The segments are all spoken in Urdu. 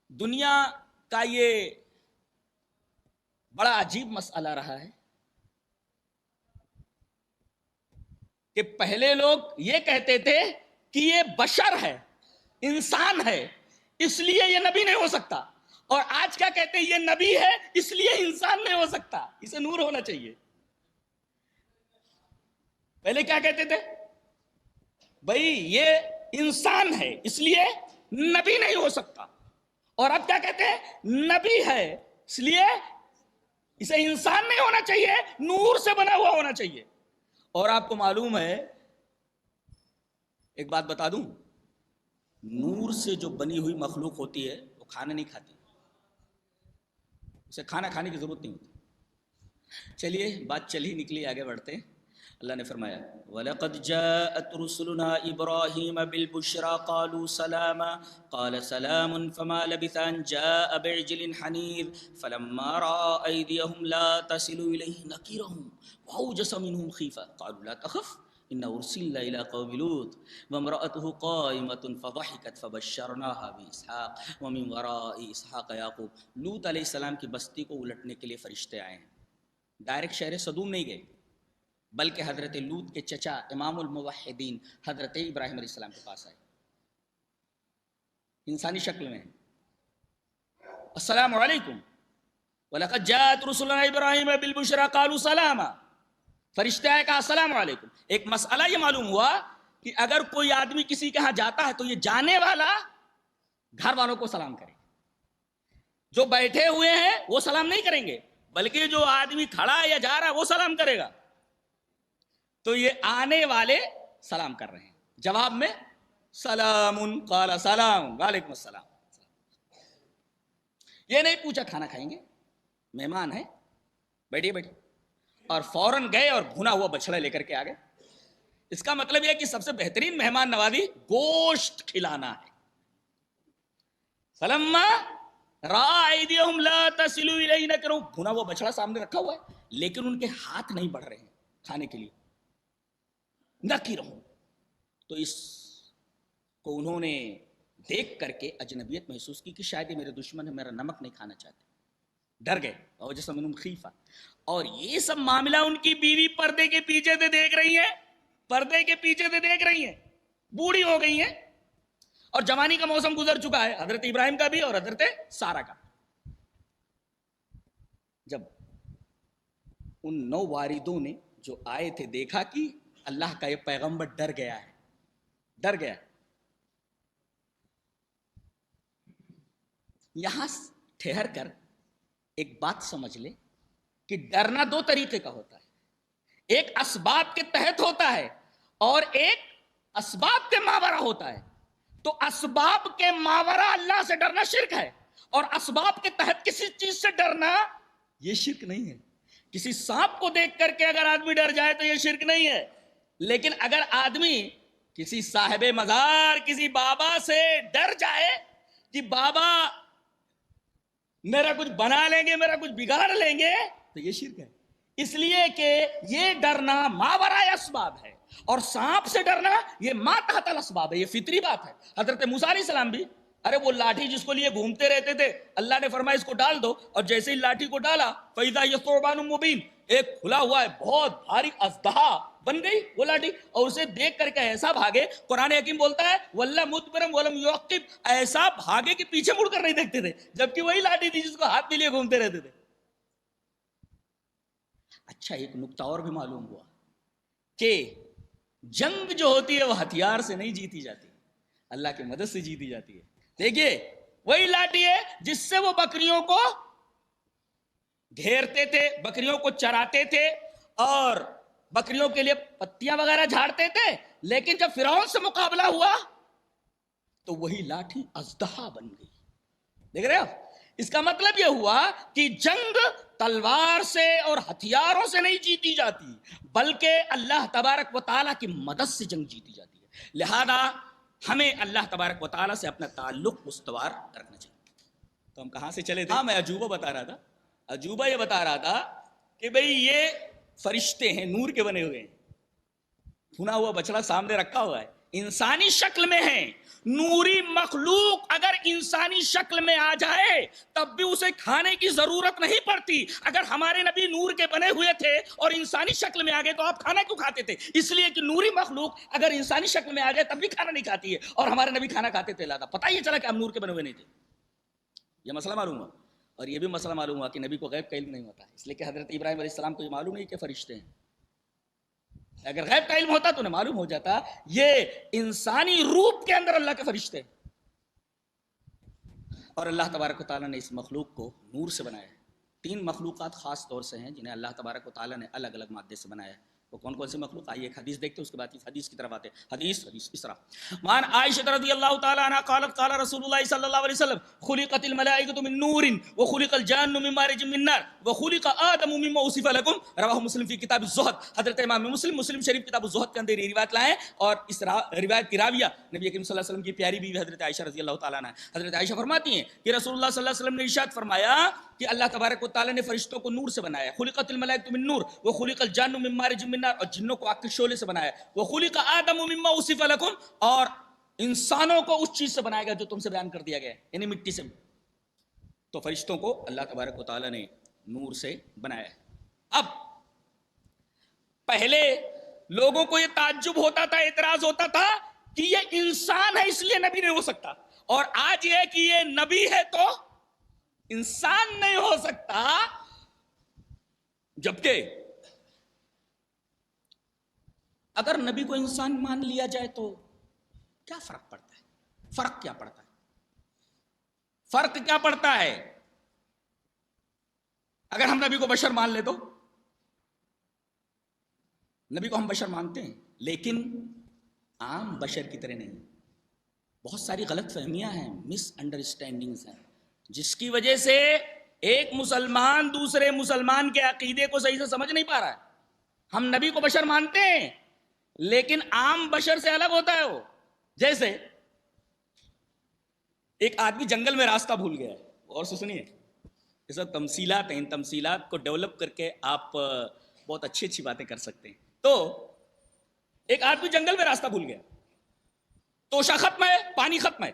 دنیا کا یہ بڑا عجیب مسئلہ رہا ہے کہ پہلے لوگ یہ کہتے تھے کہ یہ بشر ہے، انسان ہے، اس لیے یہ نبی نہیں ہو سکتا، اور آج کیا کہتے ہیں؟ یہ نبی ہے اس لیے انسان نہیں ہو سکتا، اسے نور ہونا چاہیے۔ پہلے کیا کہتے تھے؟ بھائی یہ انسان ہے اس لیے نبی نہیں ہو سکتا، اور اب کیا کہتے ہیں؟ نبی ہے اس لیے اسے انسان نہیں ہونا چاہیے، نور سے بنا ہوا ہونا چاہیے۔ اور آپ کو معلوم ہے، ایک بات بتا دوں، نور سے جو بنی ہوئی مخلوق ہوتی ہے وہ کھانا نہیں کھاتی، اسے کھانا کھانے کی ضرورت نہیں ہوتی۔ چلیے بات چل ہی نکلی، آگے بڑھتے ہیں۔ اللہ نے فرمایا وَلَقَدْ جَاءَتْ رُسُلُنَا إِبْرَاهِيمَ بِالْبُشْرَى قَالُوا سَلَامًا قَالَ سَلَامٌ فَمَا لَبِثَ أَنْ جَاءَ بِعِجْلٍ حَنِيذٍ فَلَمَّا رَأَىٰ أَيْدِيَهُمْ لَا تَصِلُ إِلَيْهِ نَكِرَهُمْ وَأَوْجَسَ مِنْهُمْ خِيفَةً قَالُوا لَا تَخَفْ إِنَّا أُرْسِلْنَا إِلَىٰ قَوْمِ لُوطٍ وَامْرَأَتُهُ قَائِمَةٌ فَضَحِكَتْ فَبَشَّرْنَاهَا بِإِسْحَاقَ وَمِنْ وَرَاءِ إِسْحَاقَ يَعْقُوبَ۔ لوط علیہ السلام کی بستی کو الٹنے کے لیے فرشتے آئے ہیں، ڈائریکٹ شہر سدوم نہیں گئے، بلکہ حضرت لوط کے چچا امام الموحدین حضرت ابراہیم علیہ السلام کے پاس آئے، انسانی شکل میں۔ السلام علیکم وَلَقَدْ جَاءَتْ رُسُلُنَا إِبْرَاهِيمَ بِالْبُشْرَى قَالُوا سَلَامًا، فرشتے آئے، کہا السلام علیکم۔ ایک مسئلہ یہ معلوم ہوا کہ اگر کوئی آدمی کسی کے ہاں جاتا ہے تو یہ جانے والا گھر والوں کو سلام کرے، جو بیٹھے ہوئے ہیں وہ سلام نہیں کریں گے، بلکہ جو آدمی کھڑا یا جا رہا ہے وہ سلام کرے گا۔ تو یہ آنے والے سلام کر رہے ہیں، جواب میں سلام قال سلام، وعلیکم السلام۔ یہ نہیں پوچھا کھانا کھائیں گے، مہمان ہے، بیٹھیے بیٹھیے، اور فوراً گئے اور بھنا ہوا بچڑا لے کر کے آ گئے۔ اس کا مطلب یہ کہ سب سے بہترین مہمان نوازی گوشت کھلانا ہے۔ فلما رأى أيديهم لا تصل إليه نكرهم، بھنا ہوا بچڑا سامنے رکھا ہوا ہے لیکن ان کے ہاتھ نہیں بڑھ رہے ہیں کھانے کے لیے، نکرهم، تو اس کو انہوں نے دیکھ کر کے اجنبیت محسوس کی کہ شاید یہ میرے دشمن ہے، میرا نمک نہیں کھانا چاہتے، ڈر گئے، اور جیسا منہم خیفہ۔ اور یہ سب معاملہ ان کی بیوی پردے کے پیچھے سے دیکھ رہی ہے، پردے کے پیچھے سے دیکھ رہی ہیں، بوڑھی ہو گئی ہیں، اور جوانی کا موسم گزر چکا ہے، حضرت ابراہیم کا بھی اور حضرت سارہ کا۔ جب ان 9 واردوں نے جو آئے تھے دیکھا کہ اللہ کا یہ پیغمبر ڈر گیا ہے، ڈر گیا۔ یہاں ٹھہر کر ایک بات سمجھ لے کہ ڈرنا 2 طریقے کا ہوتا ہے، ایک اسباب کے تحت ہوتا ہے اور ایک اسباب کے ماورا ہوتا ہے۔ تو اسباب کے ماورا اللہ سے ڈرنا شرک ہے، اور اسباب کے تحت کسی چیز سے ڈرنا یہ شرک نہیں ہے۔ کسی سانپ کو دیکھ کر کے اگر آدمی ڈر جائے تو یہ شرک نہیں ہے، لیکن اگر آدمی کسی صاحب مزار، کسی بابا سے ڈر جائے کہ بابا میرا کچھ بنا لیں گے، میرا کچھ بگاڑ لیں گے، تو یہ شرک ہے۔ اس لیے کہ یہ ڈرنا ماورائے اسباب ہے، اور سانپ سے ڈرنا یہ ما تحت الاسباب ہے، یہ فطری بات ہے۔ حضرت موسیٰ علیہ السلام بھی، ارے وہ لاٹھی جس کو لیے گھومتے رہتے تھے، اللہ نے فرمایا اس کو ڈال دو، اور جیسے ہی لاٹھی کو ڈالا فَإِذَا هِيَ ثُعْبَانٌ مُبِينٌ، ایک کھلا ہوا ہے بہت بھاری اژدہا بن گئی وہ لاٹھی، اور اسے دیکھ کر کے ایسا بھاگے، قرآن حکیم بولتا ہے وَلَّا مُدْبِرًا وَلَمْ يُعَقِّبْ، ایسا بھاگے کہ پیچھے مڑ کر نہیں دیکھتے تھے، جبکہ وہی لاٹھی تھی جس کو ہاتھ میں لیے گھومتے رہتے تھے۔ اچھا ایک نکتہ اور بھی معلوم ہوا کہ جنگ جو ہوتی ہے وہ ہتھیار سے نہیں جیتی جاتی، اللہ کی مدد سے جیتی جاتی ہے۔ دیکھیے وہی لاٹھی ہے جس سے وہ بکریوں کو گھیرتے تھے، بکریوں کو چراتے تھے اور بکریوں کے لیے پتیاں وغیرہ جھاڑتے تھے، لیکن جب فرعون سے مقابلہ ہوا تو وہی لاٹھی اژدہا بن گئی۔ دیکھ رہے ہو؟ اس کا مطلب یہ ہوا کہ جنگ تلوار سے اور ہتھیاروں سے نہیں جیتی جاتی، بلکہ اللہ تبارک و تعالیٰ کی مدد سے جنگ جیتی جاتی ہے۔ لہذا ہمیں اللہ تبارک و تعالیٰ سے اپنا تعلق استوار رکھنا چاہیے۔ تو ہم کہاں سے چلے تھے؟ میں عجوبہ بتا رہا تھا، عجوبہ یہ بتا رہا تھا کہ بھئی یہ فرشتے ہیں، نور کے بنے ہوئے ہیں، بھنا ہوا بچڑا سامنے رکھا ہوا ہے، انسانی شکل میں ہیں، نوری مخلوق اگر انسانی شکل میں آ جائے تب بھی اسے کھانے کی ضرورت نہیں پڑتی. اگر ہمارے نبی نور کے بنے ہوئے تھے اور انسانی شکل میں آ گئے تو آپ کھانا کیوں کھاتے تھے؟ اس لیے کہ نوری مخلوق اگر انسانی شکل میں آ جائے تب بھی کھانا نہیں کھاتی ہے، اور ہمارے نبی کھانا کھاتے تھے. لادا پتہ یہ چلا کہ ہم نور کے بنے ہوئے نہیں تھے. یہ مسئلہ معلوم ہوا. اور یہ بھی مسئلہ معلوم ہوا کہ نبی کو غیب کا علم نہیں ہوتا، اس لیے کہ حضرت ابراہیم علیہ السلام کو یہ معلوم نہیں کہ فرشتے ہیں. اگر غیب کا علم ہوتا تو انہیں معلوم ہو جاتا یہ انسانی روپ کے اندر اللہ کے فرشتے. اور اللہ تبارک و تعالیٰ نے اس مخلوق کو نور سے بنایا ہے. 3 مخلوقات خاص طور سے ہیں جنہیں اللہ تبارک و تعالیٰ نے الگ الگ مادے سے بنایا ہے. وہ کون کون سے مخلوق؟ آئیے ایک حدیث دیکھتے ہیں، اس کے بعد اس حدیث کی طرف آتے ہیں. حدیث اس طرح وعن عائشہ رضی اللہ تعالی عنہا قالت قال رسول اللہ صلی اللہ علیہ وسلم خلقت الملائکۃ من نور وخلق الجان من مارج من نار وخلق آدم مما وصف لكم. رواہ مسلم فی کتاب الزہد. حضرت امام مسلم شریف کتاب الزہد کے اندر یہ روایت لائے اور اس روایت کی راویہ نبی کریم صلی اللہ علیہ وسلم کی پیاری بیوی حضرت عائشہ رضی اللہ تعالی عنہا. حضرت عائشہ فرماتی ہیں کہ رسول اللہ صلی اللہ علیہ وسلم نے ارشاد فرمایا کہ اللہ تبارک و تعالی نے فرشتوں کو نور سے بنایا. خلقت الملائکۃ من نور وخلق الجان من مارج من نار، اور جنوں کو آگ کے شعلے سے بنایا. وخلق آدم مما وصف لكم، اور انسانوں کو اس چیز سے بنایا گیا جو تم سے بیان کر دیا گیا ہے، یعنی مٹی سے. تو فرشتوں کو اللہ تبارک و تعالی نے نور سے بنایا ہے. اب پہلے لوگوں کو یہ تعجب ہوتا تھا، اعتراض ہوتا تھا کہ یہ انسان ہے اس لیے نبی نہیں ہو سکتا، اور آج یہ کہ یہ نبی ہے تو انسان نہیں ہو سکتا. جبکہ اگر نبی کو انسان مان لیا جائے تو کیا فرق پڑتا ہے؟ فرق کیا پڑتا ہے؟ فرق کیا پڑتا ہے؟ اگر ہم نبی کو بشر مان لے تو نبی کو ہم بشر مانتے ہیں، لیکن عام بشر کی طرح نہیں. بہت ساری غلط فہمیاں ہیں، مس انڈرسٹینڈنگز ہیں، جس کی وجہ سے ایک مسلمان دوسرے مسلمان کے عقیدے کو صحیح سے سمجھ نہیں پا رہا ہے. ہم نبی کو بشر مانتے ہیں لیکن عام بشر سے الگ ہوتا ہے وہ. جیسے ایک آدمی جنگل میں راستہ بھول گیا ہے، اور سنیے یہ سب تمثیلات ہیں، ان تمثیلات کو ڈیولپ کر کے آپ بہت اچھی اچھی باتیں کر سکتے ہیں. تو ایک آدمی جنگل میں راستہ بھول گیا، توشہ ختم ہے، پانی ختم ہے،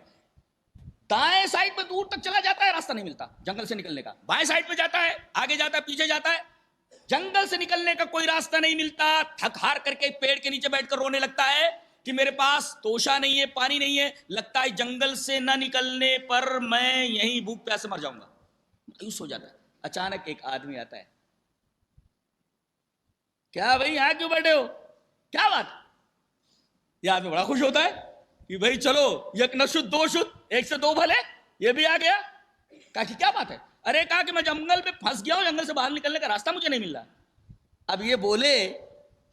دائیں سائڈ پہ دور تک چلا جاتا ہے، راستہ نہیں ملتا جنگل سے نکلنے کا. بائیں سائڈ پہ جاتا ہے، آگے جاتا ہے، پیچھے جاتا ہے، جنگل سے نکلنے کا کوئی راستہ نہیں ملتا. تھک ہار کر کے پیڑ کے نیچے بیٹھ کر رونے لگتا ہے کہ میرے پاس توشہ نہیں ہے، پانی نہیں ہے، لگتا ہے جنگل سے نہ نکلنے پر میں یہیں بھوک پیاس سے مر جاؤں گا. مایوس ہو جاتا ہے. اچانک ایک آدمی آتا ہے، کیا بھائی یہاں کیوں بیٹھے ہو، کیا بات؟ یہ آدمی بڑا خوش ہوتا ہے کہ بھائی چلو یک نہ شد دو شد، ایک سے دو بھلے، یہ بھی آ گیا. کہا کہ کیا بات ہے؟ ارے کہا کہ میں جنگل میں پھنس گیا ہوں، جنگل سے باہر نکلنے کا راستہ مجھے نہیں مل رہا. اب یہ بولے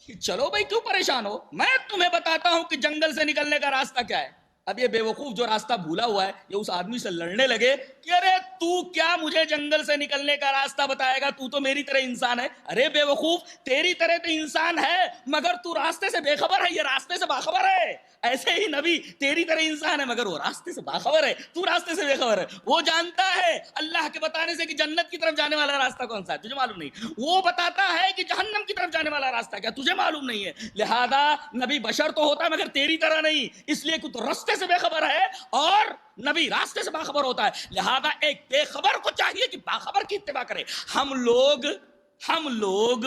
کہ چلو بھائی کیوں پریشان ہو، میں تمہیں بتاتا ہوں کہ جنگل سے نکلنے کا راستہ کیا ہے. اب یہ بے وقوف جو راستہ بھولا ہوا ہے یہ اس آدمی سے لڑنے لگے کہ ارے تو کیا مجھے جنگل سے نکلنے کا راستہ بتائے گا، تو میری طرح انسان ہے. ارے بے وقوف، تیری طرح تو انسان ہے مگر تو راستے سے بے خبر ہے، یہ راستے سے باخبر ہے. ایسے ہی نبی تیری طرح انسان ہے مگر وہ راستے سے باخبر ہے، تو راستے سے بے خبر ہے. وہ جانتا ہے اللہ کے بتانے سے کہ جنت کی طرف جانے والا راستہ کون سا ہے، تجھے معلوم نہیں. وہ بتاتا ہے کہ جہنم کی طرف جانے والا راستہ کیا، تجھے معلوم نہیں ہے. لہذا نبی بشر تو ہوتا ہے مگر تیری طرح نہیں، اس لیے کہ تو راستے سے بے خبر ہے اور نبی راستے سے باخبر ہوتا ہے. لہذا ایک بے خبر کو چاہیے کہ باخبر کی اتباع کرے. ہم لوگ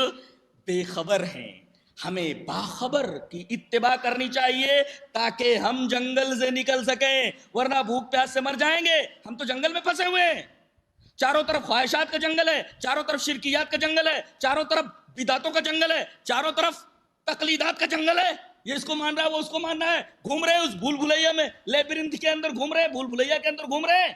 بے خبر ہیں، ہمیں باخبر کی اتباع کرنی چاہیے تاکہ ہم جنگل سے نکل سکیں، ورنہ بھوک پیاس سے مر جائیں گے. ہم تو جنگل میں پھنسے ہوئے ہیں، چاروں طرف خواہشات کا جنگل ہے، چاروں طرف شرکیات کا جنگل ہے، چاروں طرف بدعتوں کا جنگل ہے، چاروں طرف تقلیدات کا جنگل ہے. یہ اس کو مان رہا ہے، وہ اس کو مان رہا ہے، گھوم رہے اس بھول بھلیا میں، لیبرنتھ کے اندر گھوم رہے، بھول بھلیا کے اندر گھوم رہے.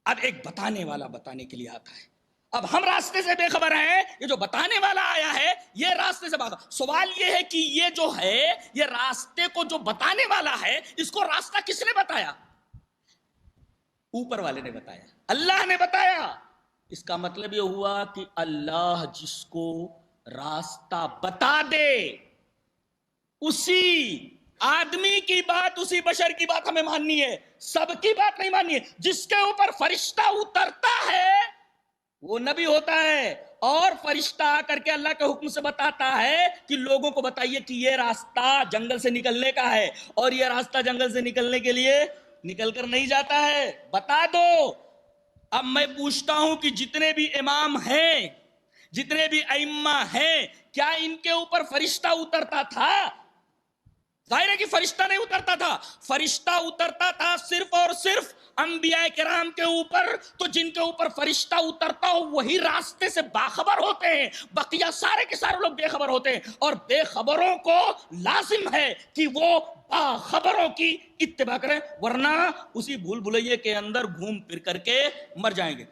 اب ایک بتانے والا بتانے کے لیے آتا ہے. اب ہم راستے سے بے خبر ہیں، یہ جو بتانے والا آیا ہے یہ راستے سے باخبر. سوال یہ ہے کہ یہ جو ہے، یہ راستے کو جو بتانے والا ہے، اس کو راستہ کس نے بتایا؟ اوپر والے نے بتایا، اللہ نے بتایا. اس کا مطلب یہ ہوا کہ اللہ جس کو راستہ بتا دے اسی آدمی کی بات، اسی بشر کی بات ہمیں ماننی ہے، سب کی بات نہیں ماننی ہے. جس کے اوپر فرشتہ اترتا ہے وہ نبی ہوتا ہے، اور فرشتہ آ کر کے اللہ کے حکم سے بتاتا ہے کہ لوگوں کو بتائیے کہ یہ راستہ جنگل سے نکلنے کا ہے، اور یہ راستہ جنگل سے نکلنے کے لیے نکل کر نہیں جاتا ہے، بتا دو۔ اب میں پوچھتا ہوں کہ جتنے بھی امام ہیں، جتنے بھی ائمہ ہیں، کیا ان کے اوپر فرشتہ اترتا تھا؟ ظاہر ہے کہ فرشتہ نہیں اترتا تھا۔ فرشتہ اترتا تھا صرف اور صرف انبیاء کرام کے اوپر، تو جن کے اوپر فرشتہ اترتا ہو وہی راستے سے باخبر ہوتے ہیں، بقیہ سارے کے سارے لوگ بے خبر ہوتے ہیں، اور بے خبروں کو لازم ہے کہ وہ باخبروں کی اتباع کریں، ورنہ اسی بھول بھلائیے کے اندر گھوم پھر کر کے مر جائیں گے۔